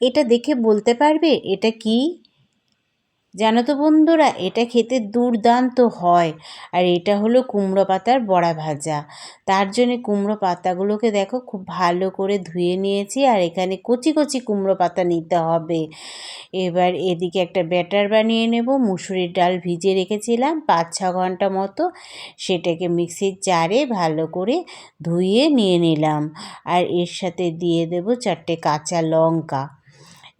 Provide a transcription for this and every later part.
এটা দেখে বলতে পারবে এটা কি? জানো তো বন্ধুরা, এটা খেতে দুর্দান্ত হয়। আর এটা হলো কুমড়ো পাতার বড়া ভাজা। তার জন্যে কুমড়ো পাতাগুলোকে দেখো খুব ভালো করে ধুয়ে নিয়েছি, আর এখানে কচি কচি কুমড়ো পাতা নিতে হবে। এবার এদিকে একটা ব্যাটার বানিয়ে নেব। মুসুরির ডাল ভিজিয়ে রেখেছিলাম 5-6 ঘন্টা মতো, সেটাকে মিক্সির জারে ভালো করে ধুয়ে নিয়ে নিলাম। আর এর সাথে দিয়ে দেব 4টে কাঁচা লঙ্কা।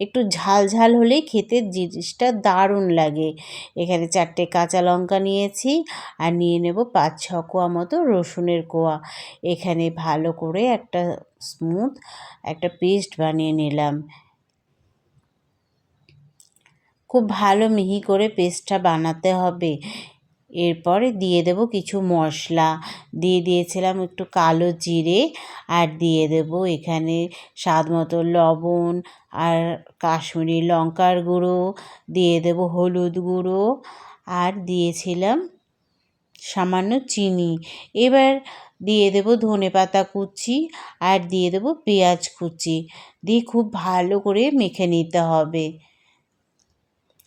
একটু ঝাল ঝাল হলেই খেতে জিনিসটা দারুণ লাগে। এখানে 4টে কাঁচা লঙ্কা নিয়েছি, আর নিয়ে নেব 5-6 কোয়া মতো রসুনের কোয়া। এখানে ভালো করে একটা স্মুথ একটা পেস্ট বানিয়ে নিলাম। খুব ভালো মিহি করে পেস্টটা বানাতে হবে। এরপরে দিয়ে দেব কিছু মশলা। দিয়েছিলাম একটু কালো জিরে, আর দিয়ে দেব এখানে স্বাদ মতো লবণ, আর কাশ্মীরি লঙ্কার গুঁড়ো, দিয়ে দেব হলুদ গুঁড়ো, আর দিয়েছিলাম সামান্য চিনি। এবার দিয়ে দেব ধনেপাতা কুচি, আর দিয়ে দেব পেঁয়াজ কুচি, দিয়ে খুব ভালো করে মেখে নিতে হবে।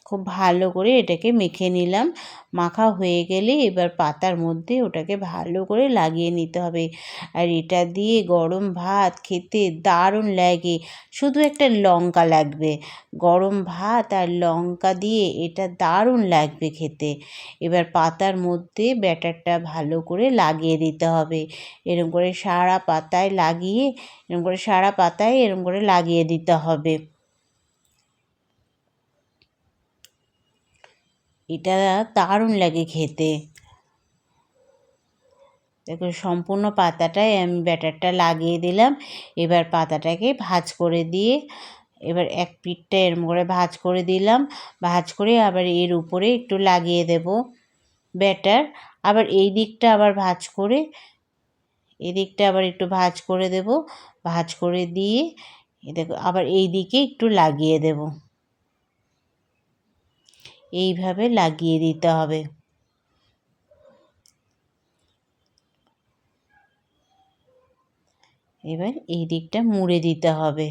খুব ভালো করে এটাকে মেখে নিলাম। মাখা হয়ে গেলে এবার পাতার মধ্যে ওটাকে ভালো করে লাগিয়ে নিতে হবে। আর এটা দিয়ে গরম ভাত খেতে দারুণ লাগে। শুধু একটা লঙ্কা লাগবে, গরম ভাত আর লঙ্কা দিয়ে এটা দারুণ লাগবে খেতে। এবার পাতার মধ্যে ব্যাটারটা ভালো করে লাগিয়ে দিতে হবে। এরকম করে সারা পাতায় এরকম করে লাগিয়ে দিতে হবে। এটা দারুণ লাগে খেতে। দেখো সম্পূর্ণ পাতাটায় আমি ব্যাটারটা লাগিয়ে দিলাম। এবার পাতাটাকে ভাঁজ করে দিয়ে, এবার এক পিঠটা এরম করে ভাঁজ করে দিলাম। ভাঁজ করে আবার এর উপরে একটু লাগিয়ে দেব ব্যাটার। আবার এই দিকটা আবার ভাঁজ করে, এদিকটা আবার একটু ভাঁজ করে দেব। ভাঁজ করে দিয়ে দেখো আবার এই দিকে একটু লাগিয়ে দেব। এইভাবে লাগিয়ে দিতে হবে। এবার এই দিকটা মুড়ে দিতে হবে।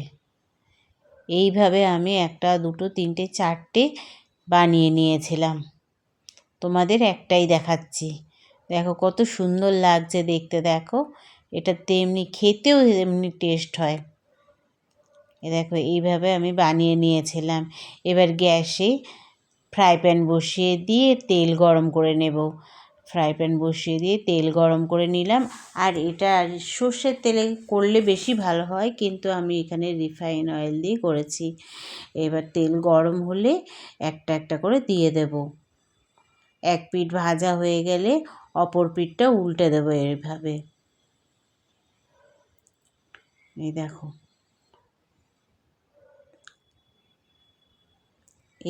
এইভাবে আমি 1, 2, 3, 4টে বানিয়ে নিয়েছিলাম। তোমাদের একটাই দেখাচ্ছি। দেখো কত সুন্দর লাগছে দেখতে, দেখো এটা তেমনি খেতেও এমনি টেস্ট হয়। দেখো এইভাবে আমি বানিয়ে নিয়েছিলাম। এবার গ্যাসে ফ্রাই প্যান বসিয়ে দিয়ে তেল গরম করে নেব। ফ্রাই প্যান বসিয়ে দিয়ে তেল গরম করে নিলাম। আর এটা সর্ষের তেলে করলে বেশি ভালো হয়, কিন্তু আমি এখানে রিফাইন অয়েল দিয়ে করেছি। এবার তেল গরম হলে একটা একটা করে দিয়ে দেব। এক পিঠ ভাজা হয়ে গেলে অপর পিঠটা উল্টে দেবো এইভাবে। এই দেখো,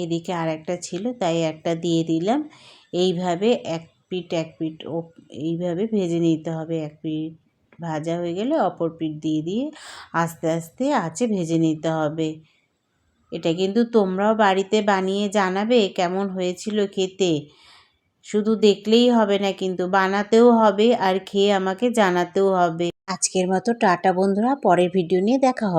এদিকে আর একটা ছিল তাই একটা দিয়ে দিলাম। এইভাবে এক পিঠ এইভাবে ভেজে নিতে হবে। এক পিঠ ভাজা হয়ে গেলে অপর পিঠ দিয়ে দিয়ে আস্তে আস্তে আঁচে ভেজে নিতে হবে। এটা কিন্তু তোমরাও বাড়িতে বানিয়ে জানাবে কেমন হয়েছিল খেতে। শুধু দেখলেই হবে না, কিন্তু বানাতেও হবে আর খেয়ে আমাকে জানাতেও হবে। আজকের মতো টাটা বন্ধুরা, পরের ভিডিও নিয়ে দেখা হবে।